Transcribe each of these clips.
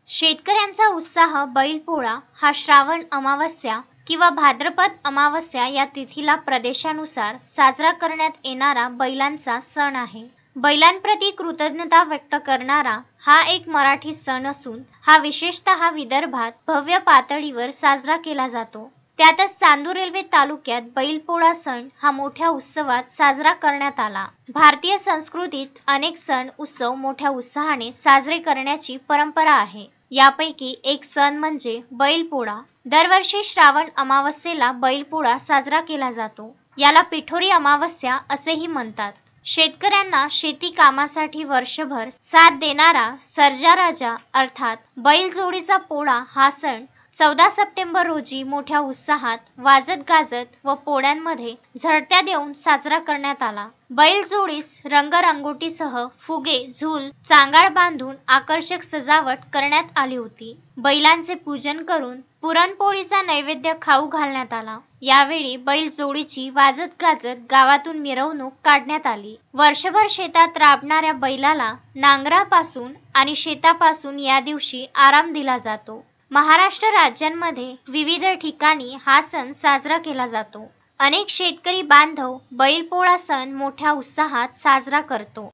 शेतकऱ्यांचा उत्साह बैलपोळा हा श्रावण अमावस्या किंवा भाद्रपद अमावस्या या तिथीला प्रदेशानुसार साजरा करण्यात येणारा बैलांचा सण आहे। बैलांप्रती कृतज्ञता व्यक्त करणारा हा एक मराठी सण असून हा विशेषतः विदर्भात भव्य पातळीवर साजरा केला जातो। त्यातच चांदूर रेल्वे तालुक्यात बैलपोळा सण हा मोठ्या उत्सवात साजरा करण्यात आला। भारतीय संस्कृतीत अनेक सण उत्सव मोठ्या उत्साहाने साजरे करण्याची परंपरा आहे। यापैकी एक सण म्हणजे बैलपोळा। दरवर्षी श्रावण अमावस्येला बैलपोळा साजरा केला जातो। याला पिठोरी अमावस्या असेही म्हणतात। शेतकऱ्यांना शेती कामासाठी वर्षभर साथ देणारा सर्जा राजा अर्थात बैलजोडीचा पोळा हा सण 14 सप्टेंबर रोजी मोठ्या उत्साहात वाजत गाजत व पोळ्यांमध्ये झडत्या देऊन साजरा करण्यात आला। बैलजोडीस रंगरंगोटीसह फुगे, झूल, चांगाळ बांधून आकर्षक सजावट करण्यात आली होती। बैलांचे पूजन करून पुरणपोळीचा नैवेद्य खाऊ घालण्यात आला। यावेळी बैलजोडीची वाजत गाजत गावातून मिरवणूक काढण्यात आली। वर्षभर शेतात राबणाऱ्या बैलाला नांगरापासून आणि शेतापासून या दिवशी आराम दिला जातो। महाराष्ट्र राज्यांमध्ये विविध ठिकाणी हा सण साजरा केला जातो। अनेक शेतकरी बांधव बैलपोळा सण मोठ्या उत्साहात साजरा करतो।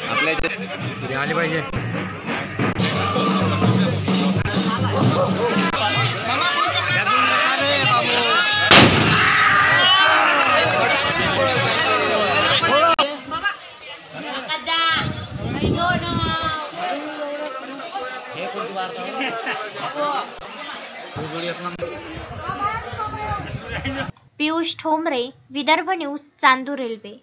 आपल्या आले पाहिजे। Piyush Thombre, Vidarbha news, Chandur railway.